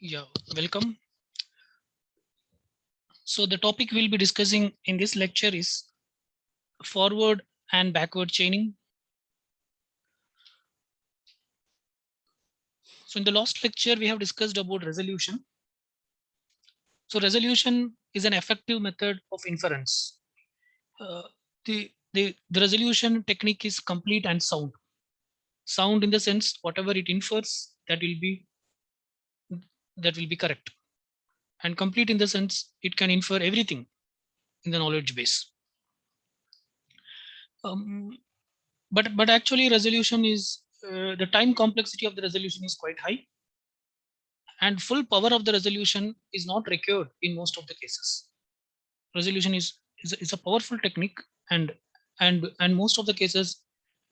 Yeah, welcome. So the topic we'll be discussing in this lecture is forward and backward chaining. So in the last lecture, we have discussed about resolution. So resolution is an effective method of inference. Uh, the resolution technique is complete and sound. Sound in the sense whatever it infers that will be correct, and complete in the sense it can infer everything in the knowledge base. Um, but actually resolution is the time complexity of the resolution is quite high, and full power of the resolution is not required in most of the cases. Resolution is a powerful technique, and most of the cases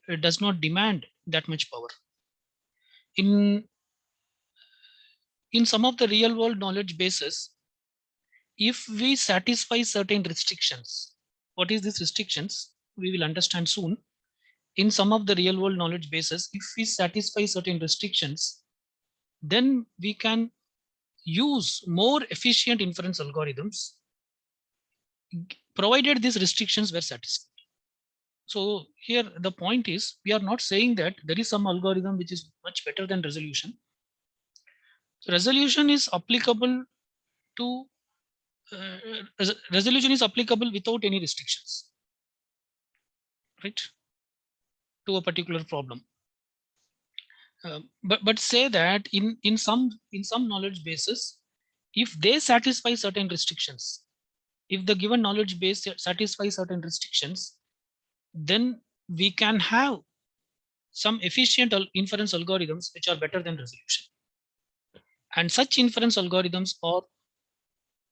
it does not demand that much power. In in some of the real world knowledge bases, if we satisfy certain restrictions, what is these restrictions we will understand soon. In some of the real world knowledge bases, if we satisfy certain restrictions, then we can use more efficient inference algorithms provided these restrictions were satisfied. So here the point is, we are not saying that there is some algorithm which is much better than resolution. So resolution is applicable to resolution is applicable without any restrictions, right, to a particular problem. But say that in some knowledge bases, if they satisfy certain restrictions, if the given knowledge base satisfies certain restrictions, then we can have some efficient inference algorithms which are better than resolution. And such inference algorithms are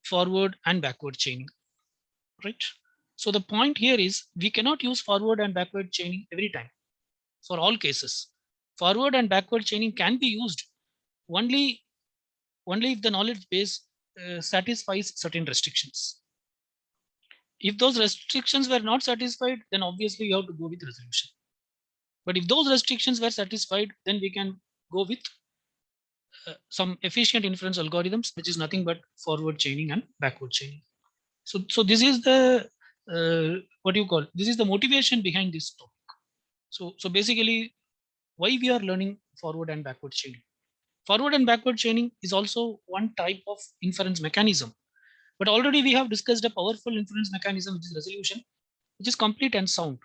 forward and backward chaining, right? So the point here is we cannot use forward and backward chaining every time for all cases. Forward and backward chaining can be used only if the knowledge base satisfies certain restrictions. If those restrictions were not satisfied, then obviously you have to go with resolution. But if those restrictions were satisfied, then we can go with some efficient inference algorithms, which is nothing but forward chaining and backward chaining. So this is the what do you call? This is the motivation behind this topic. So basically, why we are learning forward and backward chaining? Forward and backward chaining is also one type of inference mechanism. But already we have discussed a powerful inference mechanism, which is resolution, which is complete and sound.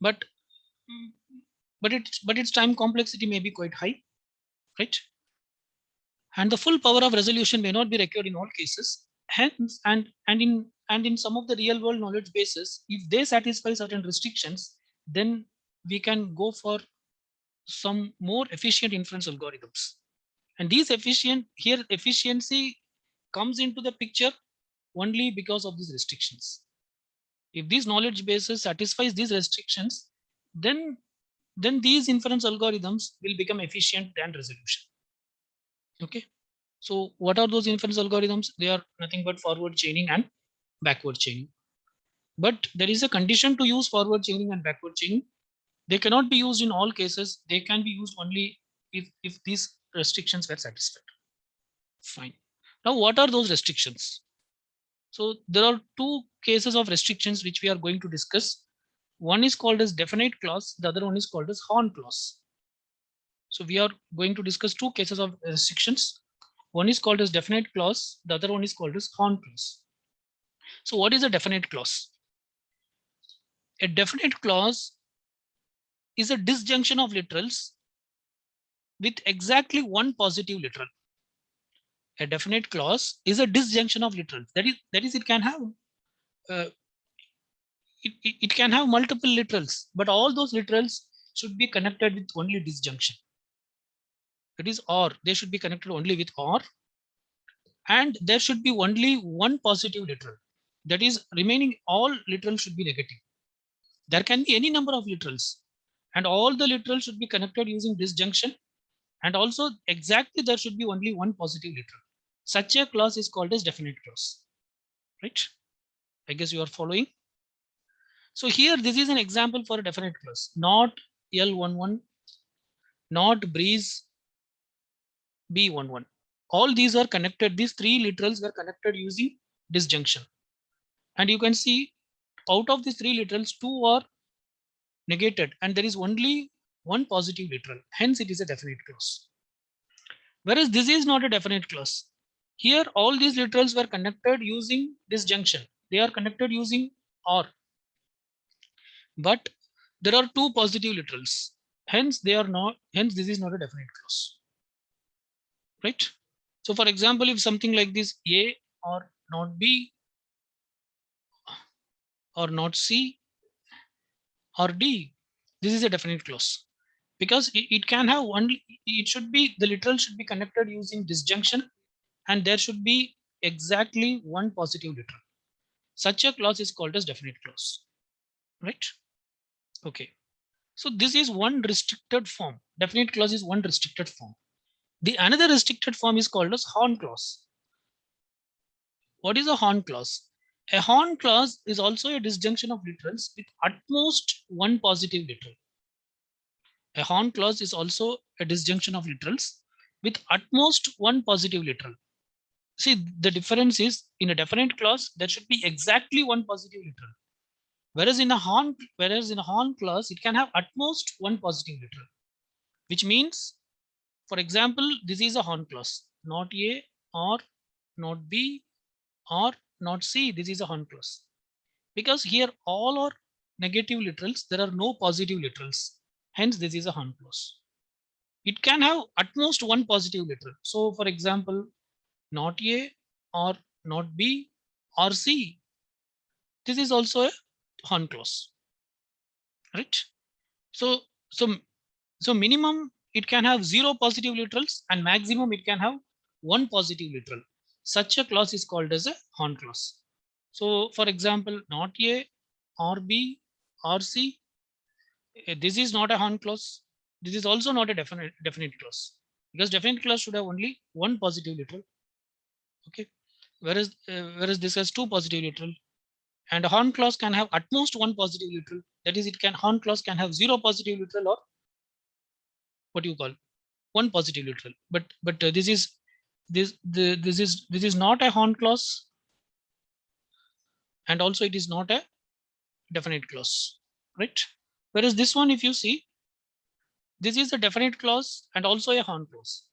But its time complexity may be quite high, right? And the full power of resolution may not be required in all cases. Hence, and in some of the real world knowledge bases, if they satisfy certain restrictions, then we can go for some more efficient inference algorithms. And these efficiency comes into the picture only because of these restrictions. If these knowledge bases satisfies these restrictions, then these inference algorithms will become efficient than resolution. Okay. So what are those inference algorithms? They are nothing but forward chaining and backward chaining. But there is a condition to use forward chaining and backward chaining. They cannot be used in all cases. They can be used only if these restrictions were satisfied. Fine. Now, what are those restrictions? So there are two cases of restrictions which we are going to discuss. One is called as definite clause. The other one is called as horn clause. So we are going to discuss two cases of restrictions. One is called as definite clause. The other one is called as horn clause. So what is a definite clause? A definite clause is a disjunction of literals with exactly one positive literal. A definite clause is a disjunction of literals. That is it can have uh, it can have multiple literals, but all those literals should be connected with only disjunction. It is or. They should be connected only with or, and there should be only one positive literal. That is, remaining all literals should be negative. There can be any number of literals, and all the literals should be connected using disjunction, and also exactly there should be only one positive literal. Such a clause is called as definite clause, right? I guess you are following. So here this is an example for a definite clause. Not L11, not breeze, B11. All these are connected. These three literals were connected using disjunction. And you can see out of these three literals, two are negated and there is only one positive literal. Hence, it is a definite clause. Whereas this is not a definite clause. Here, all these literals were connected using disjunction. They are connected using or. But there are two positive literals. Hence, they are not. Hence, this is not a definite clause. Right? So, for example, if something like this A or not B or not C or D, this is a definite clause because it can have only, it should be, the literal should be connected using disjunction and there should be exactly one positive literal. Such a clause is called as definite clause, right? Okay. So this is one restricted form. Definite clause is one restricted form. The another restricted form is called as horn clause. What is a horn clause? A horn clause is also a disjunction of literals with at most one positive literal. A horn clause is also a disjunction of literals with at most one positive literal. See, the difference is in a definite clause, there should be exactly one positive literal. Whereas in a horn clause, it can have at most one positive literal, which means, for example, this is a horn clause, not A or not B or not C. This is a horn clause because here all are negative literals. There are no positive literals. Hence, this is a horn clause. It can have at most one positive literal. So, for example, not A or not B or C. This is also a horn clause, right? So, so minimum it can have 0 positive literals and maximum it can have one positive literal. Such a clause is called as a horn clause. So, for example, not A or B or C. This is not a horn clause. This is also not a definite clause because definite clause should have only one positive literal. Okay, whereas this has two positive literal, and a horn clause can have at most one positive literal. That is, it can horn clause can have 0 positive literal or what you call one positive literal. But this is not a horn clause, and also it is not a definite clause, right? Whereas this one, if you see, this is a definite clause and also a horn clause.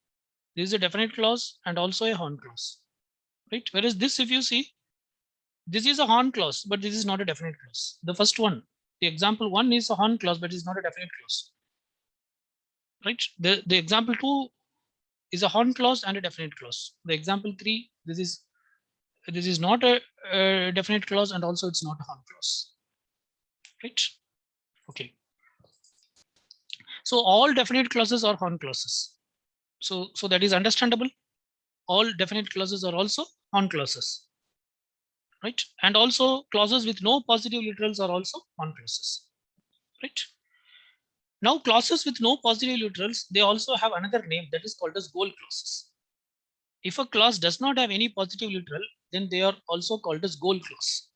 This is a definite clause and also a horn clause, right? Whereas this, if you see, this is a horn clause, but this is not a definite clause. The first one, the example one is a horn clause, but it is not a definite clause, right? The example two is a horn clause and a definite clause. The example three, this is not a definite clause and also it's not a horn clause, right? Okay. So all definite clauses are horn clauses. So that is understandable. All definite clauses are also horn clauses, right? And also clauses with no positive literals are also horn clauses, right? Now clauses with no positive literals, they also have another name that is called as goal clauses. If a clause does not have any positive literal, then they are also called as goal clause.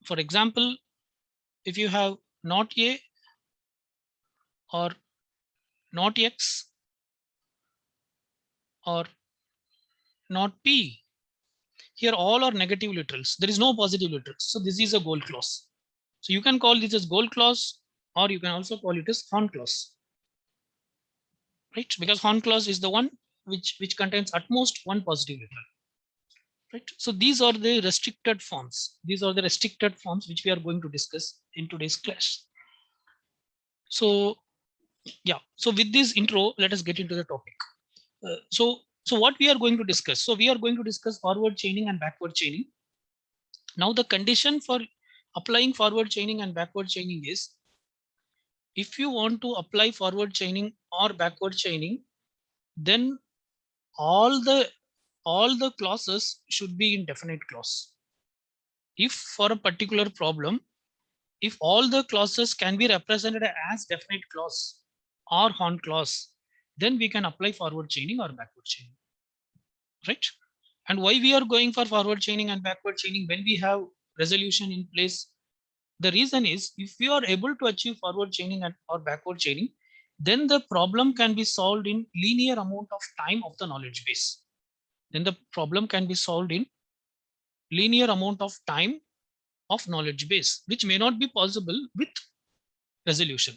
For example, if you have not A or not X or not P, here all are negative literals. There is no positive literals. So this is a goal clause. So you can call this as goal clause, or you can also call it as horn clause, right? Because horn clause is the one which contains at most one positive literal, right? So these are the restricted forms. These are the restricted forms which we are going to discuss in today's class. So yeah, so with this intro, let us get into the topic. So what we are going to discuss? So we are going to discuss forward chaining and backward chaining. Now the condition for applying forward chaining and backward chaining is, if you want to apply forward chaining or backward chaining, then all the clauses should be in definite clause. If for a particular problem, if all the clauses can be represented as definite clause or horn clause, then we can apply forward chaining or backward chaining, right? And why we are going for forward chaining and backward chaining when we have resolution in place? The reason is, if we are able to achieve forward chaining and or backward chaining, then the problem can be solved in linear amount of time of the knowledge base. Then the problem can be solved in linear amount of time of knowledge base, which may not be possible with resolution.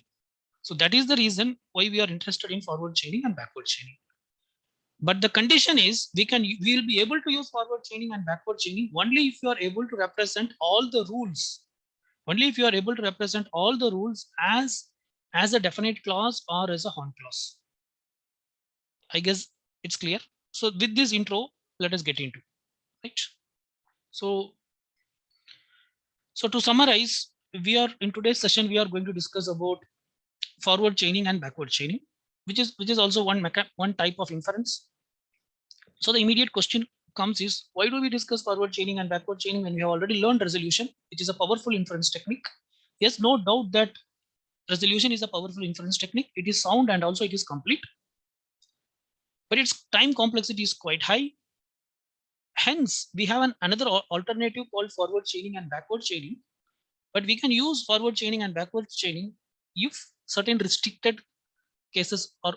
So that is the reason why we are interested in forward chaining and backward chaining. But the condition is we will be able to use forward chaining and backward chaining only if you are able to represent all the rules. Only if you are able to represent all the rules as a definite clause or as a Horn clause. I guess it's clear. So with this intro, let us get into right. So to summarize, we are in today's session we are going to discuss about forward chaining and backward chaining, which is also one type of inference. So the immediate question comes is, why do we discuss forward chaining and backward chaining when we have already learned resolution, which is a powerful inference technique? Yes, no doubt that resolution is a powerful inference technique. It is sound and also it is complete, but its time complexity is quite high. Hence, we have another alternative called forward chaining and backward chaining. But we can use forward chaining and backward chaining if certain restricted cases or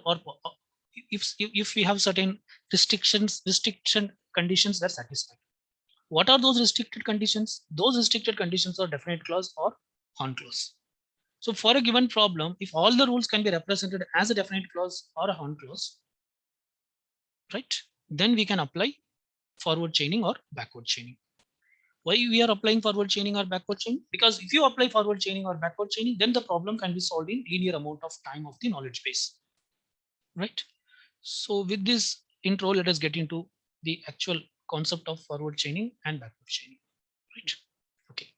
if we have certain restriction conditions that are satisfied. What are those restricted conditions? Those restricted conditions are definite clause or Horn clause. So for a given problem, if all the rules can be represented as a definite clause or a Horn clause, right, then we can apply forward chaining or backward chaining. Why we are applying forward chaining or backward chaining? Because if you apply forward chaining or backward chaining, then the problem can be solved in linear amount of time of the knowledge base, right? So with this intro, let us get into the actual concept of forward chaining and backward chaining, right? Okay,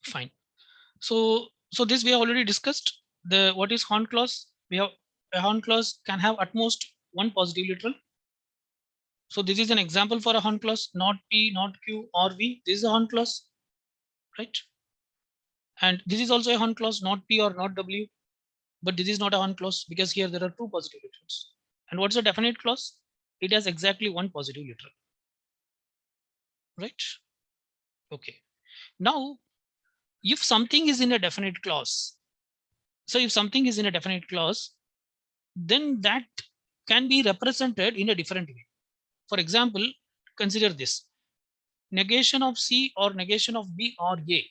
fine. So this we have already discussed. The what is Horn clause? We have a Horn clause can have at most one positive literal. So this is an example for a Horn clause, not P, not Q or V. This is a Horn clause, right? And this is also a Horn clause, not P or not W. But this is not a Horn clause because here there are two positive literals. And what's a definite clause? It has exactly one positive literal, right? Okay. Now, if something is in a definite clause, so if something is in a definite clause, then that can be represented in a different way. For example, consider this: negation of C or negation of B or A.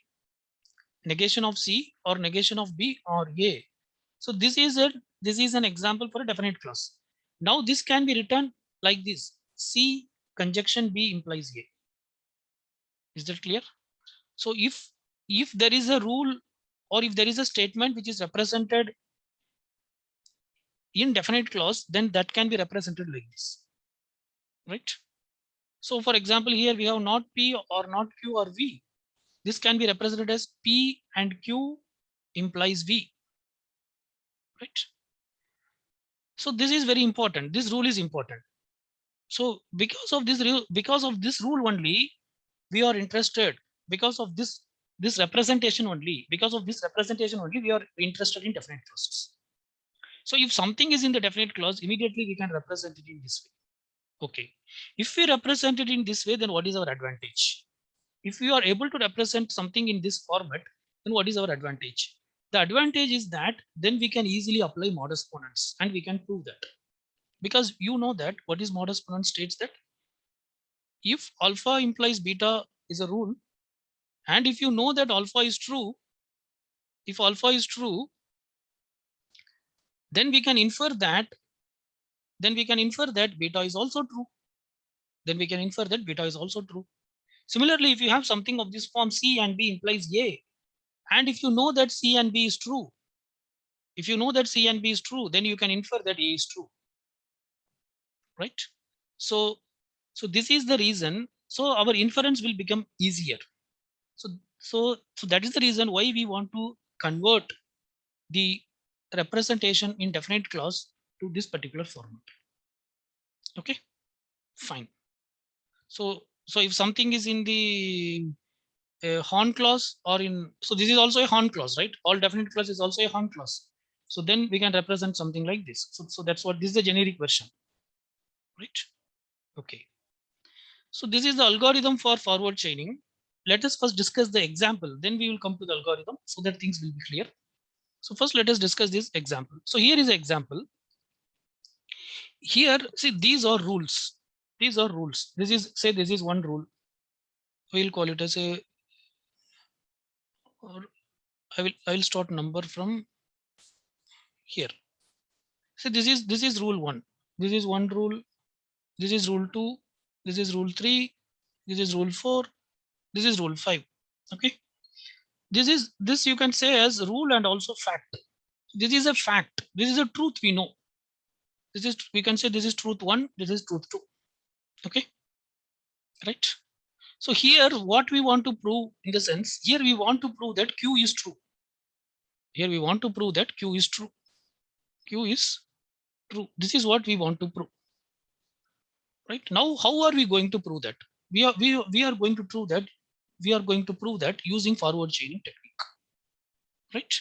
Negation of C or negation of B or A. So this is an example for a definite clause. Now this can be written like this: C conjunction B implies A. Is that clear? So if there is a rule or if there is a statement which is represented in definite clause, then that can be represented like this, right? So for example, here we have not P or not Q or V. This can be represented as P and Q implies V, right? So this is very important. This rule is important. So because of this rule only, we are interested. Because of this representation only, we are interested in definite clauses. So if something is in the definite clause, immediately we can represent it in this way. Okay. If we represent it in this way, then what is our advantage? If we are able to represent something in this format, then what is our advantage? The advantage is that then we can easily apply modus ponens and we can prove that. Because you know that what is modus ponens states that if alpha implies beta is a rule, and if you know that alpha is true, if alpha is true, then we can infer that beta is also true. Then we can infer that beta is also true. Similarly, if you have something of this form, C and B implies A, and if you know that C and B is true, then you can infer that A is true, right? So this is the reason. So our inference will become easier. So that is the reason why we want to convert the representation in definite clause to this particular format. Okay, fine. So if something is in the Horn clause or in, so this is also a Horn clause, right? All definite clause is also a Horn clause. So then we can represent something like this. So that's what this is the generic version, right? Okay. So this is the algorithm for forward chaining. Let us first discuss the example, then we will come to the algorithm so that things will be clear. So first let us discuss this example. So here is an example. Here, see, these are rules. These are rules. This is, say, this is one rule. We'll call it as a, or I will start number from here. So this is rule 1. This is one rule. This is rule 2. This is rule 3. This is rule 4. This is rule 5. Okay. This you can say as rule and also fact. This is a fact. This is a truth we know. This is, we can say this is truth 1. This is truth 2. Okay. Right. So here what we want to prove, in the sense, here we want to prove that Q is true. Here we want to prove that Q is true. Q is true. This is what we want to prove. Right now, how are we going to prove that? We are going to prove that. We are going to prove that using forward chaining technique. Right?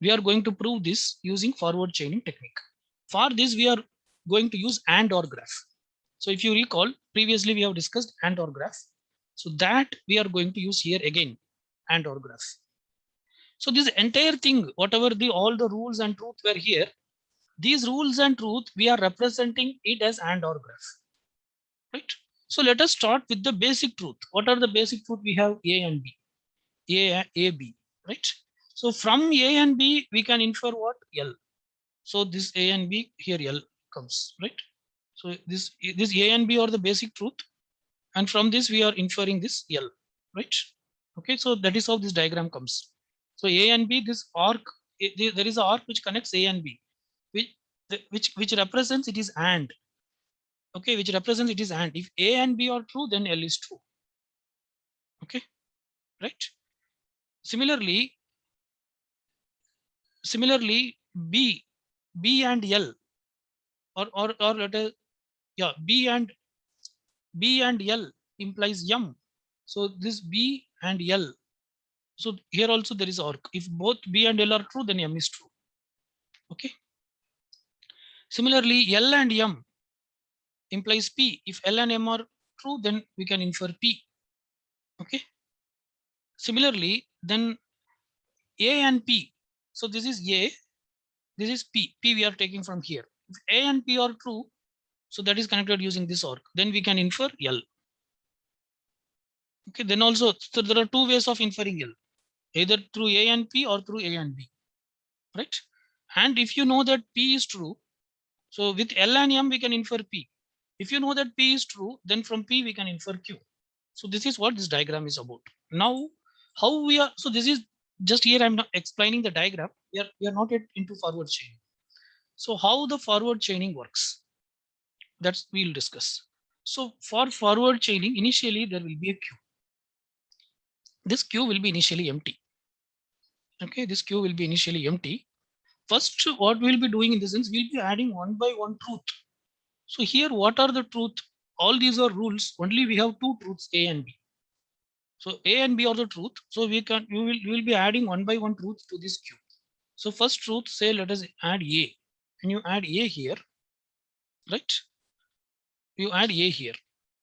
We are going to prove this using forward chaining technique. For this, we are going to use AND OR graph. So if you recall, previously we have discussed AND OR graph. So that we are going to use here again, AND OR graph. So this entire thing, whatever all the rules and truth were here, these rules and truth, we are representing it as AND OR graph. Right? So let us start with the basic truth. What are the basic truth? We have A and B. A, B, right? So from A and B, we can infer what? L. So this A and B, here L comes, right? So this A and B are the basic truth. And from this, we are inferring this L, right? Okay, so that is how this diagram comes. So A and B, this arc, there is an arc which connects A and B, which represents it is AND. Okay, which represents it is AND. If A and B are true, then L is true. Okay, right? Similarly, B and L, or let us, yeah, B and L implies M. So this B and L. So here also there is arc. If both B and L are true, then M is true. Okay. Similarly, L and M implies P. If L and M are true, then we can infer P. Okay. Similarly, then A and P. So this is A, this is P. P we are taking from here. If A and P are true, so that is connected using this arc, then we can infer L. Okay, then also, so there are two ways of inferring L, either through A and P or through A and B, right? And if you know that P is true, so with L and M we can infer P. If you know that P is true, then from P we can infer Q. So this is what this diagram is about. Now, how we are, so this is just here I'm not explaining the diagram. We are not yet into forward chaining. So how the forward chaining works, that's we'll discuss. So for forward chaining, initially there will be a queue. This queue will be initially empty. Okay, this queue will be initially empty. First, what we'll be doing in this sense, we'll be adding one by one truth. So here, what are the truth? All these are rules. Only we have two truths, A and B. So A and B are the truth. So we will be adding one by one truth to this queue. So first truth, say let us add A, and you add A here, right? You add A here.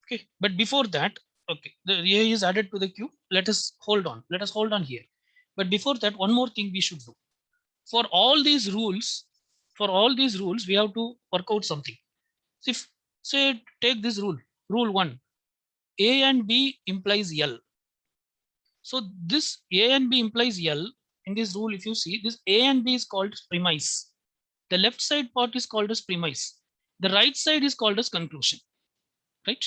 Okay, but before that, okay, the A is added to the queue. Let us hold on. Let us hold on here. But before that, one more thing we should do. For all these rules, we have to work out something. If say take this rule, rule 1, A and B implies L. So this A and B implies L. In this rule, if you see, this A and B is called premise. The left side part is called as premise. The right side is called as conclusion, right?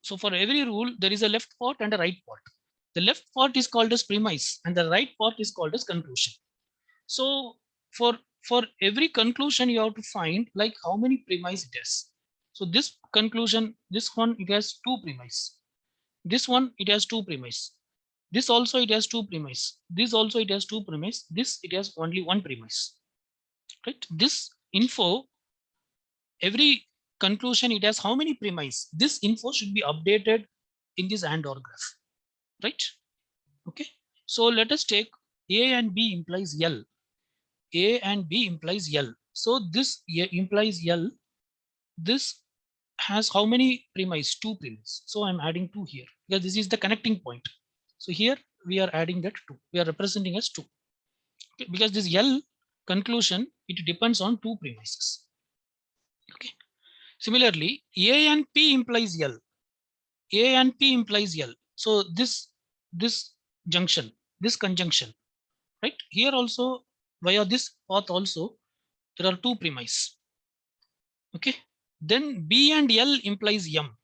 So for every rule, there is a left part and a right part. The left part is called as premise and the right part is called as conclusion. So for every conclusion, you have to find like how many premise it has. So this conclusion, this one, it has two premise. This one, it has two premise. This also, it has two premise. This also, it has two premise. This, it has only one premise. Right? This info, every conclusion, it has how many premise. This info should be updated in this AND OR graph. Right? Okay. So let us take A and B implies L. A and B implies L. So this implies L. This has how many premise? Two premise. So I'm adding 2 here because this is the connecting point. So here we are adding that 2. We are representing as 2. Okay, because this L conclusion, it depends on two premises. Okay. Similarly, A and P implies L. A and P implies L. So this junction, this conjunction, right? Here also via this path also there are two premises. Okay. Then B and L implies M.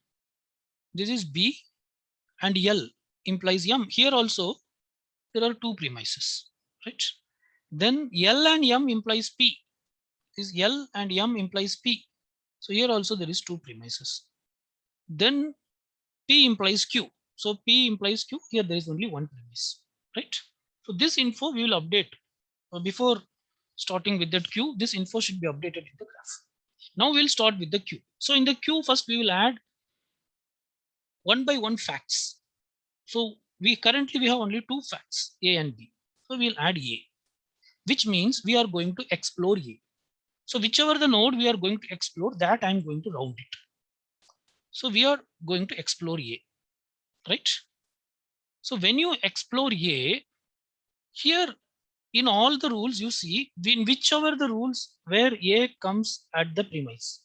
This is B and L implies M. Here also there are two premises, right? Then L and M implies P. This L and M implies P. So here also there is two premises. Then P implies Q. So P implies Q. Here there is only one premise, right? So this info we will update before starting with that Q. This info should be updated in the graph. Now we'll start with the Q. So in the Q, first we will add one by one facts. So we currently have only two facts, A and B. So we'll add A, which means we are going to explore A. So whichever the node we are going to explore, that I'm going to route it. So we are going to explore A, right? So when you explore A, here in all the rules you see, in whichever the rules where A comes at the premise.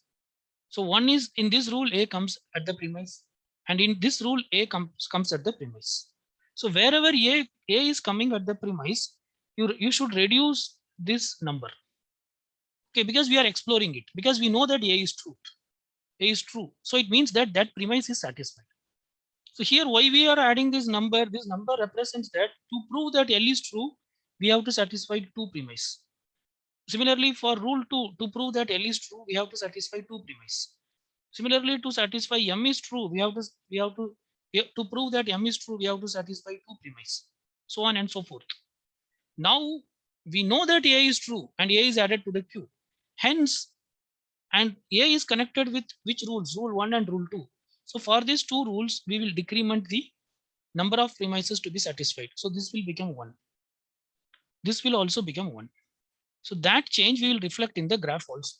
So one is in this rule A comes at the premise, and in this rule A comes at the premise. So wherever A is coming at the premise, you should reduce this number. Okay, because we are exploring it, because we know that A is true. A is true. So it means that that premise is satisfied. So here why we are adding this number represents that to prove that L is true, we have to satisfy two premise. Similarly, for rule 2, to prove that L is true, we have to satisfy two premise. Similarly, to satisfy M is true, we have to prove that M is true, we have to satisfy two premise, so on and so forth. Now we know that A is true and A is added to the Q. Hence, and A is connected with which rules? Rule 1 and rule 2. So for these two rules, we will decrement the number of premises to be satisfied. So this will become 1. This will also become 1. So that change we will reflect in the graph also.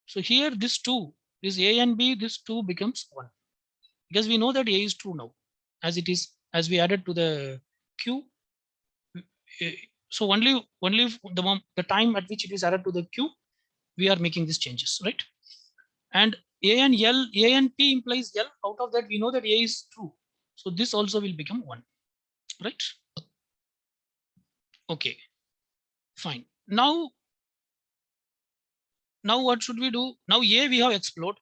So here this 2, this A and B, this 2 becomes 1. Because we know that A is true now, as it is, as we added to the Q. So only the time at which it is added to the Q, we are making these changes, right? And A and L, A and P implies L. Out of that, we know that A is true. So this also will become 1, right? Okay, fine. Now what should we do? Now A we have explored,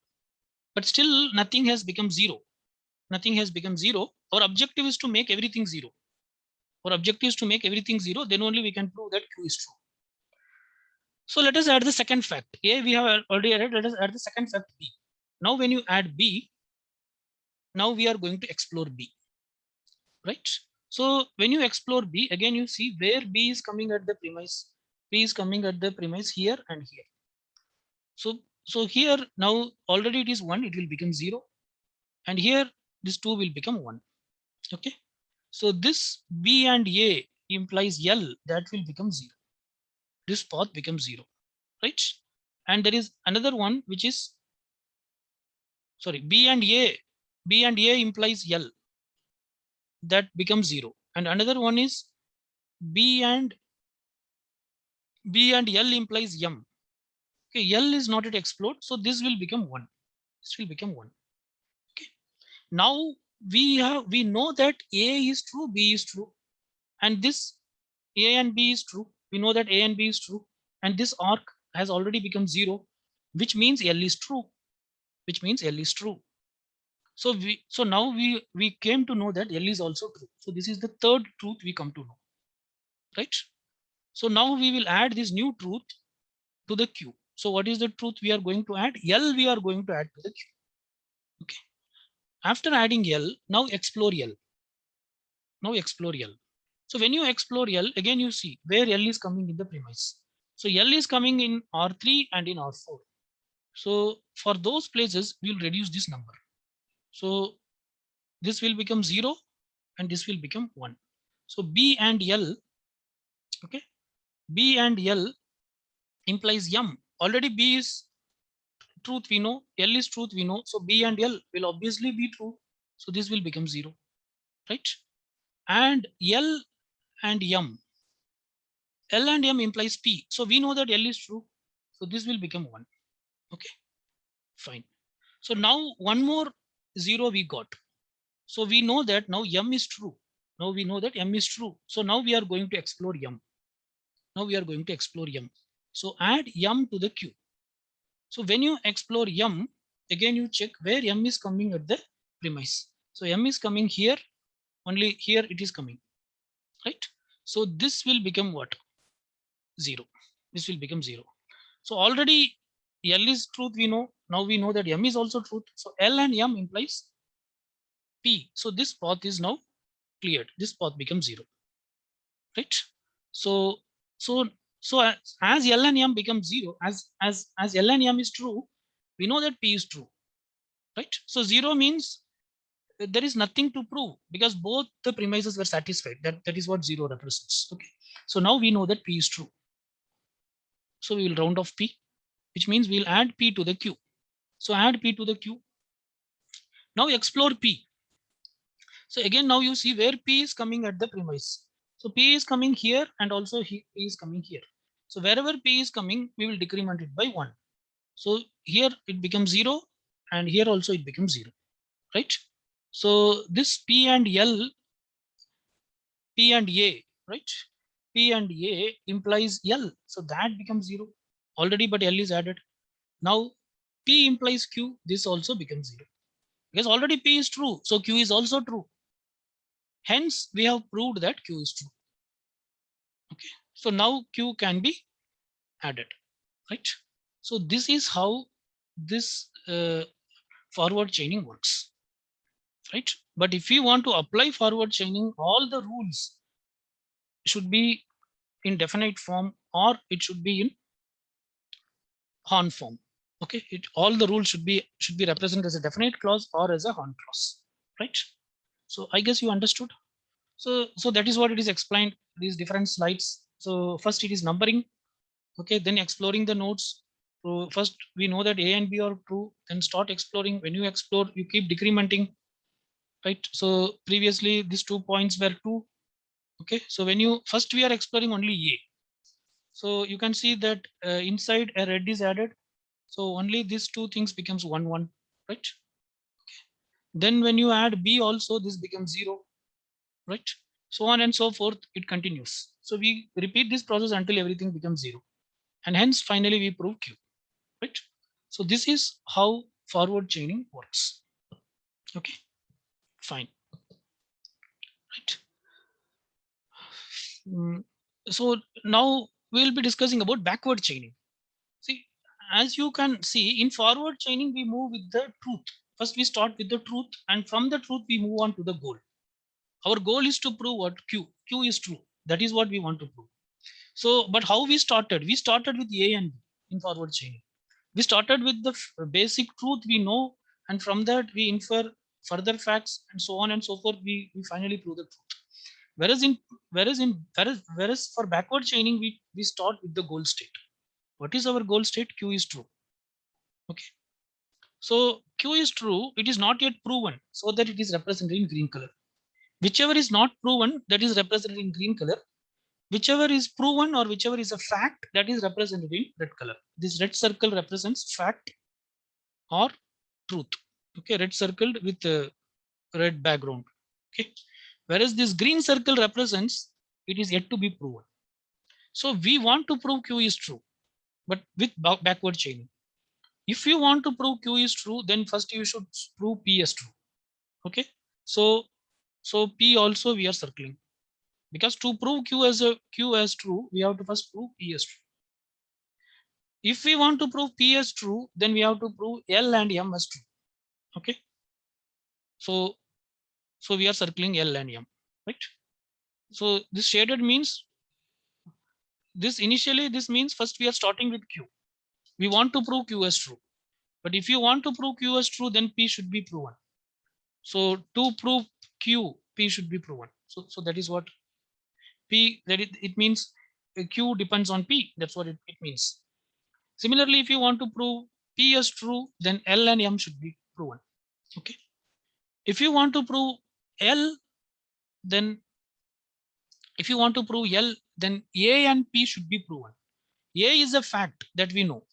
but still nothing has become 0. Nothing has become 0. Our objective is to make everything 0. Our objective is to make everything 0. Then only we can prove that Q is true. So let us add the second fact. A we have already added. Let us add the second fact B. Now when you add B, now we are going to explore B, right? So when you explore B, again you see where B is coming at the premise. B is coming at the premise here and here. So here now already it is 1, it will become 0. And here this 2 will become 1. Okay. So this B and A implies L, that will become 0. This path becomes 0, right? And there is another one which is, sorry, B and A implies L, that becomes 0. And another one is B and L implies M. Okay, L is not yet explored, so this will become 1. This will become 1. Okay. Now we know that A is true, B is true, and this A and B is true. We know that A and B is true, and this arc has already become 0, which means L is true. Which means L is true. So now we came to know that L is also true. So this is the third truth we come to know, right? So now we will add this new truth to the Q. So what is the truth we are going to add? L we are going to add to the Q. Okay. After adding L, now explore L. Now explore L. So when you explore L, again you see where L is coming in the premise. So L is coming in R3 and in R4. So for those places, we will reduce this number. So this will become 0 and this will become 1. So B and L, okay, B and L implies M. Already B is truth we know, L is truth we know. So B and L will obviously be true. So this will become 0, right? And L and M, L and M implies P. So we know that L is true. So this will become 1. Okay, fine. So now one more 0 we got. So we know that now M is true. Now we know that M is true. So now we are going to explore M. Now we are going to explore M. So add M to the Q. So when you explore M, again you check where M is coming at the premise. So M is coming here, only here it is coming, right? So this will become what? 0. This will become 0. So already L is truth, we know. Now we know that M is also truth. So L and M implies P. So this path is now cleared. This path becomes 0, right? So so so as L and M becomes 0, as L and M is true, we know that P is true, right? So 0 means there is nothing to prove because both the premises were satisfied. That is what 0 represents. Okay. So now we know that P is true. So we will round off P, which means we'll add P to the Q. So add P to the Q. Now explore P. So again, now you see where P is coming at the premise. So P is coming here and also P is coming here. So wherever P is coming, we will decrement it by 1. So here it becomes 0 and here also it becomes 0, right? So this P and L, P and A, right? P and A implies L. So that becomes 0 already, but L is added. Now P implies Q. This also becomes 0 because already P is true. So Q is also true. Hence, we have proved that Q is true. Okay. So now Q can be added, right? So this is how this forward chaining works, right? But if you want to apply forward chaining, all the rules should be in definite form or it should be in Horn form. Okay, all the rules should be represented as a definite clause or as a Horn clause, right? So I guess you understood. So that is what it is explained, these different slides. So first it is numbering. Okay, then exploring the nodes. So first we know that A and B are true, then start exploring. When you explore, you keep decrementing, right? So previously these 2 points were 2. Okay, so when you first we are exploring only A. So you can see that inside a red is added. So only these 2 things becomes 1 1, right? Then when you add B also, this becomes 0, right? So on and so forth, it continues. So we repeat this process until everything becomes 0. And hence finally we prove Q, right? So this is how forward chaining works. Okay, fine, right? So now we'll be discussing about backward chaining. See, as you can see in forward chaining, we move with the truth. First we start with the truth and from the truth we move on to the goal. Our goal is to prove what Q is true. That is what we want to prove. So, but how we started? We started with A and B in forward chaining. We started with the basic truth we know, and from that we infer further facts and so on and so forth. We finally prove the truth. Whereas for backward chaining, we start with the goal state. What is our goal state? Q is true. Okay. So Q is true. It is not yet proven, so that it is represented in green color. Whichever is not proven, that is represented in green color. Whichever is proven or whichever is a fact, that is represented in red color. This red circle represents fact or truth. Okay, red circled with a red background. Okay, whereas this green circle represents it is yet to be proven. So we want to prove Q is true, but with backward chaining. If you want to prove Q is true, then first you should prove P is true. Okay, so P also we are circling, because to prove Q as true, we have to first prove P as true. If we want to prove P as true, then we have to prove L and M as true. Okay, so we are circling L and M, right? So this shaded means this means first we are starting with Q. We want to prove Q as true, but if you want to prove Q as true, then P should be proven. So to prove Q, P should be proven. So that is what P, that it means Q depends on P. That's what it means. Similarly, if you want to prove P as true, then L and M should be proven. Okay. If you want to prove L, then if you want to prove L, then A and P should be proven. A is a fact that we know.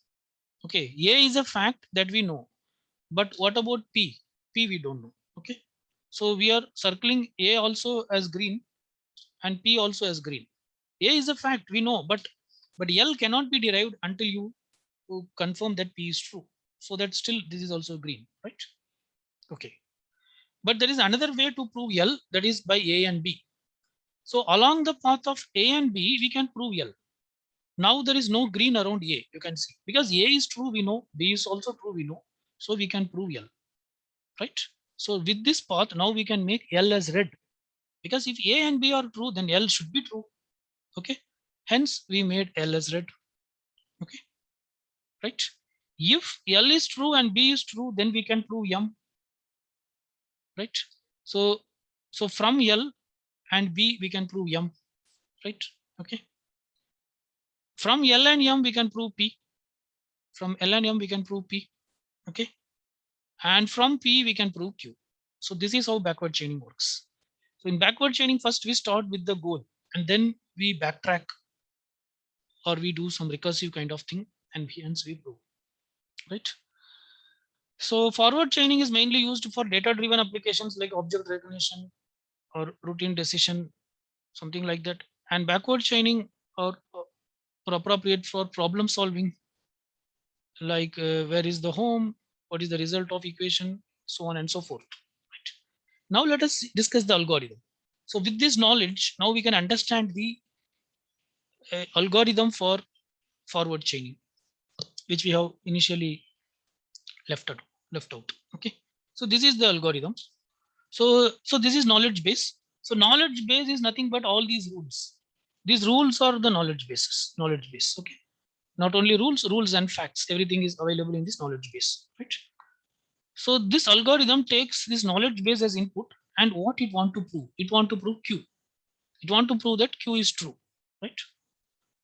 Okay, A is a fact that we know. But what about P? P we don't know. Okay. So we are circling A also as green and P also as green. A is a fact we know, but L cannot be derived until you confirm that P is true. So that still this is also green, right? Okay. But there is another way to prove L, that is by A and B. So along the path of A and B, we can prove L. Now there is no green around A, you can see, because A is true, we know, B is also true, we know. So we can prove L, right? So with this path, now we can make L as red, because if A and B are true, then L should be true. Okay. Hence we made L as red. Okay. Right. If L is true and B is true, then we can prove M. Right. So from L and B, we can prove M. Right. Okay. From L and M, we can prove P. From L and M, we can prove P. Okay. And from P, we can prove Q. So this is how backward chaining works. So in backward chaining, first we start with the goal and then we backtrack or we do some recursive kind of thing and hence we prove, right? So forward chaining is mainly used for data driven applications like object recognition or routine decision, something like that. And backward chaining or appropriate for problem solving, like where is the home, what is the result of equation, so on and so forth. Right. Now let us discuss the algorithm. So with this knowledge, now we can understand the algorithm for forward chaining, which we have initially left out. Okay. So this is the algorithm. So this is knowledge base. So knowledge base is nothing but all these rules. These rules are the knowledge bases, knowledge base. Okay. Not only rules and facts, everything is available in this knowledge base, right? So this algorithm takes this knowledge base as input and what it want to prove. It want to prove Q. It want to prove that Q is true, right?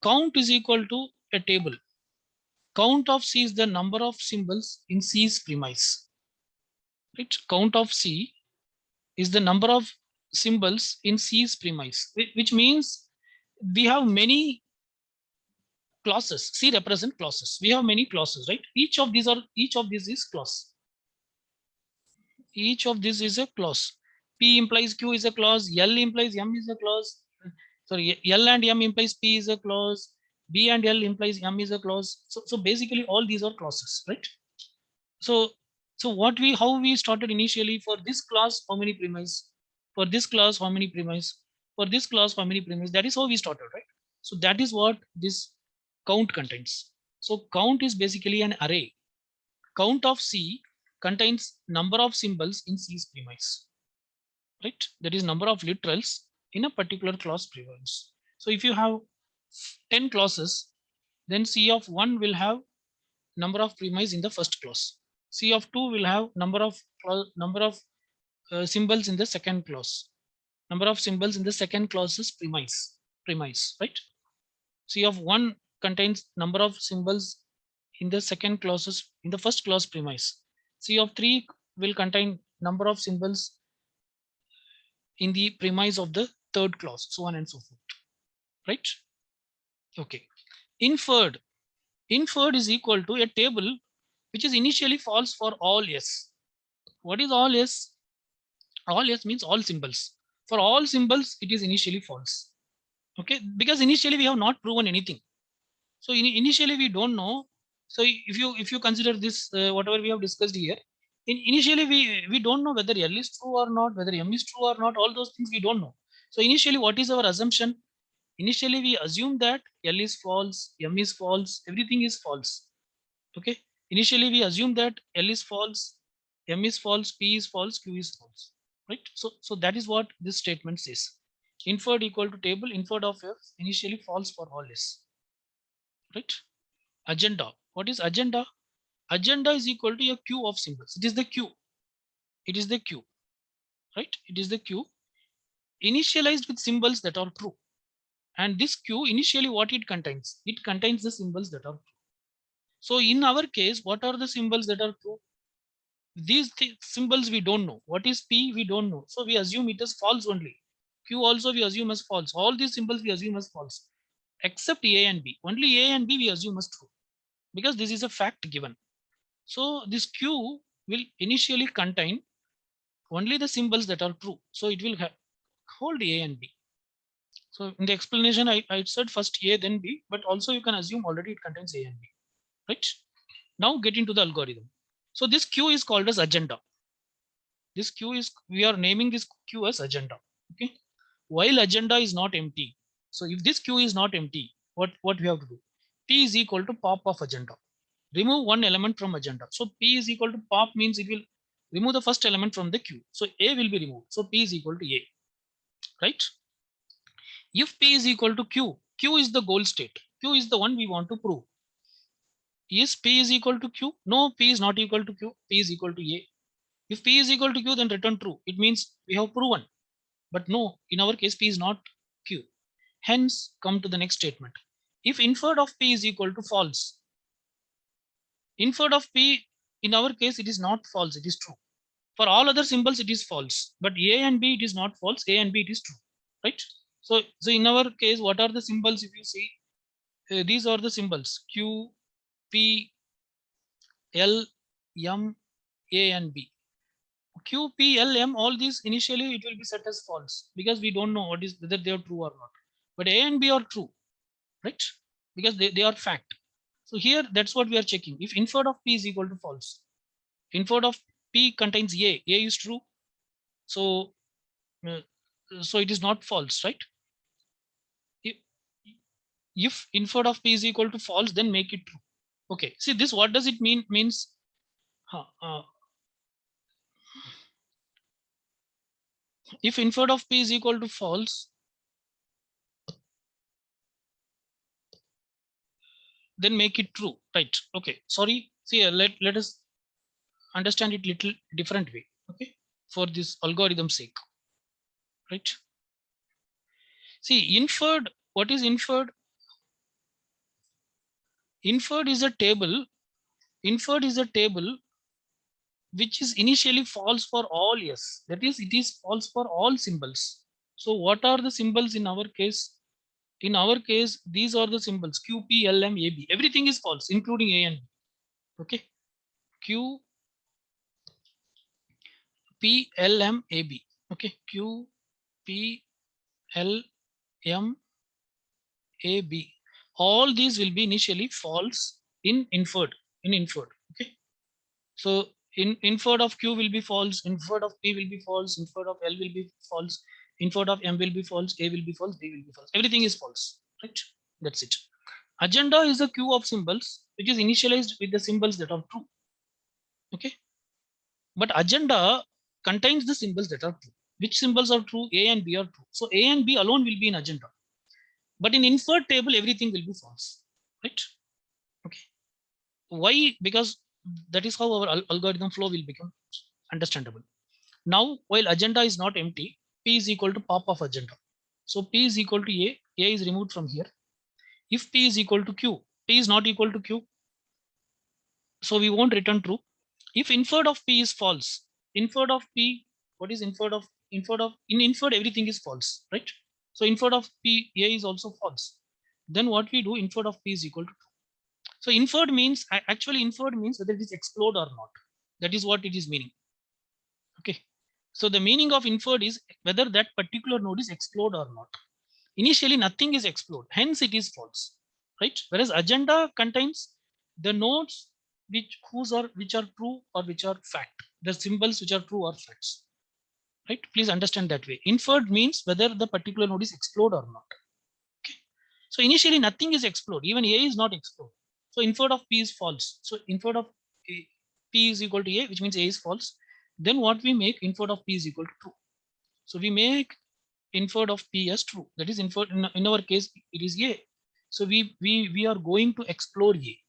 Count is equal to a table. Count of C is the number of symbols in C's premise, right? Count of C is the number of symbols in C's premise, which means we have many clauses. C represent clauses. We have many clauses, right? Each of these is clause. Each of these is a clause. P implies Q is a clause. L implies M is a clause. Sorry, L and M implies P is a clause. B and L implies M is a clause. So basically all these are clauses, right? So how we started initially, for this class, how many premise? For this class, how many premise? For this class, how many premise? That is how we started, right? So that is what this count contains. So count is basically an array. Count of C contains number of symbols in C's premise, right? That is number of literals in a particular clause premise. So if you have 10 clauses, then C of 1 will have number of premise in the first clause. C of 2 will have number of symbols in the second clause. Number of symbols in the second clause is premise, right? C of 1 contains number of symbols in the second clauses in the first clause premise. C of 3 will contain number of symbols in the premise of the third clause, so on and so forth, right? Okay. Inferred. Inferred is equal to a table which is initially false for all S. What is all S? All S means all symbols. For all symbols, it is initially false. Okay, because initially we have not proven anything. So initially we don't know. So if you consider this whatever we have discussed here, initially we don't know whether L is true or not, whether M is true or not. All those things we don't know. So initially, what is our assumption? Initially we assume that L is false, M is false, everything is false. Okay. Initially we assume that L is false, M is false, P is false, Q is false. Right. So that is what this statement says. Inferred equal to table inferred of F initially false for all S. Right. Agenda. What is agenda? Agenda is equal to a queue of symbols. It is the queue. It is the queue. Right. It is the queue initialized with symbols that are true. And this queue initially what it contains? It contains the symbols that are true. So in our case, what are the symbols that are true? These symbols we don't know. What is P? We don't know. So we assume it is false only. Q also we assume as false. All these symbols we assume as false, except A and B. Only A and B we assume as true, because this is a fact given. So this Q will initially contain only the symbols that are true. So it will hold A and B. So in the explanation, I said first A, then B, but also you can assume already it contains A and B, right? Now get into the algorithm. So this Q is called as agenda. This Q is, we are naming this Q as agenda. Okay. While agenda is not empty. So if this Q is not empty, what we have to do? P is equal to pop of agenda. Remove one element from agenda. So P is equal to pop means it will remove the first element from the Q. So A will be removed. So P is equal to A, right? If P is equal to Q, Q is the goal state. Q is the one we want to prove. Is P is equal to Q? No, P is not equal to Q. P is equal to A. If P is equal to Q, then return true. It means we have proven. But no, in our case, P is not Q. Hence, come to the next statement. If inferred of P is equal to false, inferred of P, in our case, it is not false, it is true. For all other symbols, it is false. But A and B, it is not false. A and B, it is true. Right? So in our case, what are the symbols? If you see, these are the symbols Q, P, L, M, A, and B. Q, P, L, M, all these initially it will be set as false because we don't know what is whether they are true or not. But A and B are true, right? Because they are fact. So here that's what we are checking. If inferred of P is equal to false, inferred of P contains A is true. So so it is not false, right? If inferred of P is equal to false, then make it true. Okay, see this, what does it mean? Means if inferred of P is equal to false, then make it true, right? Okay, sorry, see, let us understand it little different way, okay, for this algorithm sake, right? See, inferred, what is inferred? Inferred is a table, inferred is a table which is initially false for all s, that is it is false for all symbols. So what are the symbols in our case? In our case, these are the symbols Q, P, L, M, A, B. Everything is false, including A and B. Okay. Q, P, L, M, A, B. Okay. Q, P, L, M, A, B. All these will be initially false in inferred. In inferred. Okay. So in inferred of Q will be false, inferred of P will be false, inferred of L will be false, inferred of M will be false, A will be false, B will be false. Everything is false. Right? That's it. Agenda is a queue of symbols which is initialized with the symbols that are true. Okay. But agenda contains the symbols that are true. Which symbols are true? A and B are true. So A and B alone will be in agenda. But in inferred table, everything will be false. Right? Okay. Why? Because that is how our algorithm flow will become understandable. Now, while agenda is not empty, P is equal to pop of agenda. So P is equal to A is removed from here. If P is equal to Q, P is not equal to Q, so we won't return true. If inferred of P is false, inferred of P, what is inferred of? Inferred of, in inferred everything is false, right? So inferred of P, A is also false. Then what we do, inferred of P is equal to true. So inferred means, actually inferred means whether it is explored or not. That is what it is meaning. Okay. So the meaning of inferred is whether that particular node is explored or not. Initially nothing is explored, hence it is false, right? Whereas agenda contains the nodes which are true or which are fact, the symbols which are true or facts, right? Please understand that way. Inferred means whether the particular node is explored or not. Okay. So initially nothing is explored, even A is not explored. So inferred of P is false. So inferred of P is equal to A, which means A is false. Then what we make, inferred of P is equal to true. So we make inferred of P as true. That is inferred in our case, it is A. So we are going to explore A.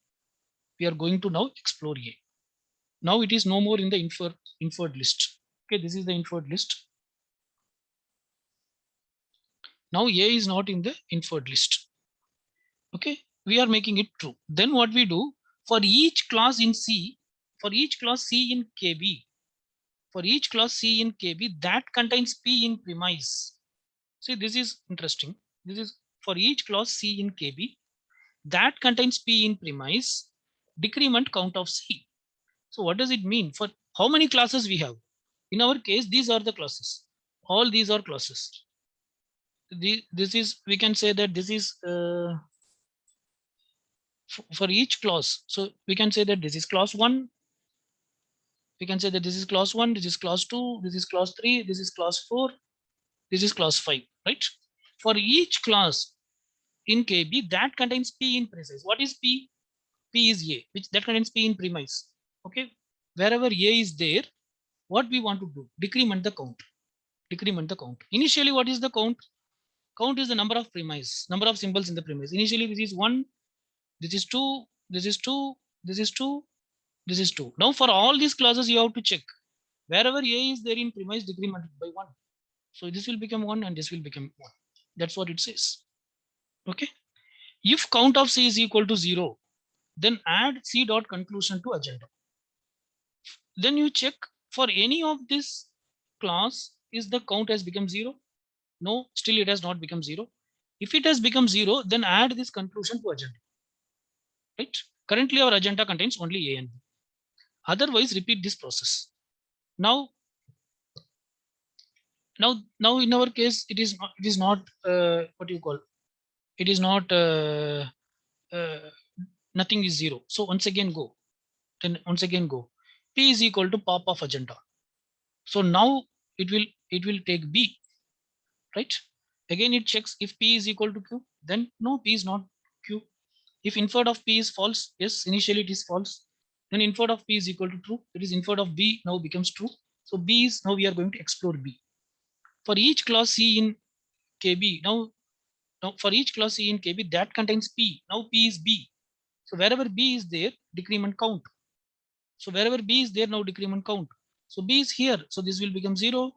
We are going to now explore A. Now it is no more in the inferred list. Okay, this is the inferred list. Now A is not in the inferred list. Okay, we are making it true. Then what we do, for each class in C, for each class C in KB, for each class C in KB that contains P in premise, See, this is interesting. This is for each clause C in KB that contains P in premise, decrement count of C. So what does it mean? For how many classes we have? In our case, these are the classes. All these are classes. This is, we can say that this is for each clause. So we can say that this is clause 1. We can say that this is clause 1, this is clause 2, this is clause 3, this is clause 4, this is clause 5, right? For each class in KB that contains P in premise. What is P? P is A, which that contains P in premise. Okay. Wherever A is there, what we want to do? Decrement the count. Decrement the count. Initially, what is the count? Count is the number of premise, number of symbols in the premise. Initially, this is 1, this is 2, this is 2, this is 2, this is 2. Now, for all these clauses, you have to check. Wherever A is there in premise, decrement it by 1. So this will become 1 and this will become 1. That's what it says. Okay. If count of C is equal to 0, then add C dot conclusion to agenda. Then you check for any of this class, is the count has become 0? No, still it has not become 0. If it has become 0, then add this conclusion to agenda. Right? Currently our agenda contains only A and B. Otherwise, repeat this process. Now in our case, it is not what you call, it is not nothing is 0. So once again go. Then once again go. P is equal to pop of agenda. So now it will take B, right? Again it checks if P is equal to Q. Then no, P is not Q. If inferred of P is false, yes, initially it is false. Then inferred of P is equal to true. That is inferred of B now becomes true. So B is, now we are going to explore B. For each clause C in KB, now for each clause C in KB that contains P, now P is B. So wherever B is there, decrement count. So wherever B is there, now decrement count. So B is here, so this will become 0,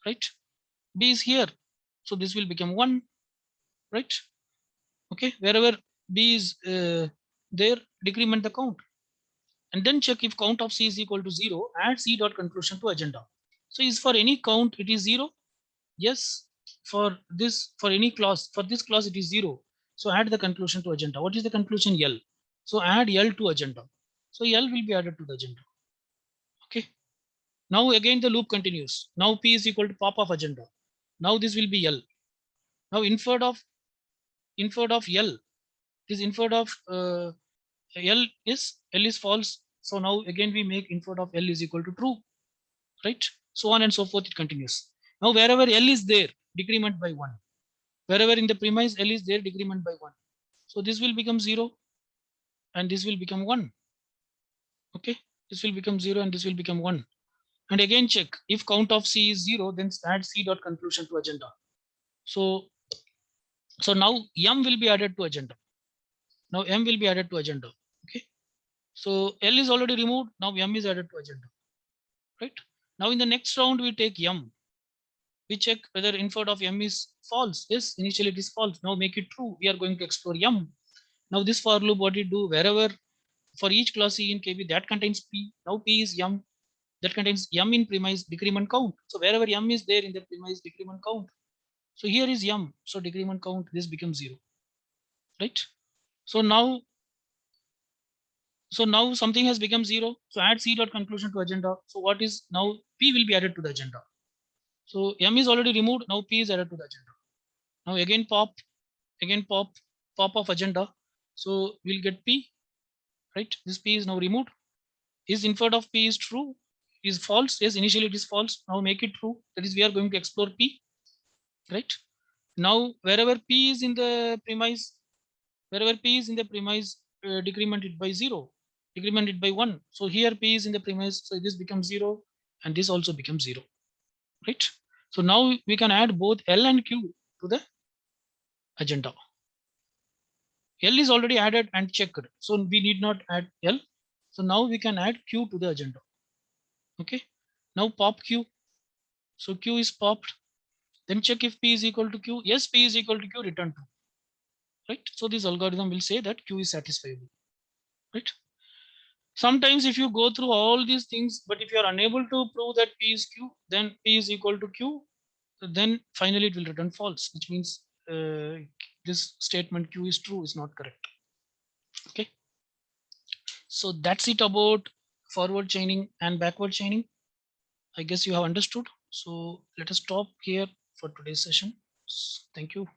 right? B is here, so this will become 1, right? Okay, wherever B is there, decrement the count. And then check if count of C is equal to 0, add C dot conclusion to agenda. So is for any count it is 0? Yes. For this, for any clause, for this clause it is 0. So add the conclusion to agenda. What is the conclusion? L. So add L to agenda. So L will be added to the agenda. Okay. Now again the loop continues. Now P is equal to pop of agenda. Now this will be L. Now inferred of L. This inferred of L is false. So now again we make inferred of L is equal to true, right? So on and so forth it continues. Now wherever L is there, decrement by 1. Wherever in the premise L is there, decrement by 1. So this will become 0 and this will become 1. Okay, this will become 0 and this will become 1. And again check if count of C is 0, then add C dot conclusion to agenda. So now M will be added to agenda. Now M will be added to agenda. Okay. So L is already removed. Now M is added to agenda. Right. Now in the next round, we take M. We check whether inferred of M is false. Yes, initially it is false. Now make it true. We are going to explore M. Now this for loop, what it do? Wherever for each clause C in KB that contains P. Now P is M. That contains M in premise decrement count. So wherever M is there in the premise decrement count. So here is M. So decrement count, this becomes 0. Right. So now something has become 0. So add C dot conclusion to agenda. So what is now? P will be added to the agenda. So M is already removed. Now P is added to the agenda. Now again pop of agenda. So we'll get P, right? This P is now removed. Is inferred of P is true? Is false? Yes, initially it is false. Now make it true. That is, we are going to explore P, right? Now wherever P is in the premise, decrement it by 0, decrement it by 1. So here P is in the premise, so this becomes 0 and this also becomes 0, right? So now we can add both L and Q to the agenda. L is already added and checked, so we need not add L. So now we can add Q to the agenda. Okay, now pop Q. So Q is popped. Then check if P is equal to Q. Yes, P is equal to Q, return true. Right? So this algorithm will say that Q is satisfiable. Right? Sometimes if you go through all these things, but if you are unable to prove that P is Q, then P is equal to Q, then finally it will return false, which means this statement Q is true is not correct. Okay, so that's it about forward chaining and backward chaining. I guess you have understood. So let us stop here for today's session. Thank you.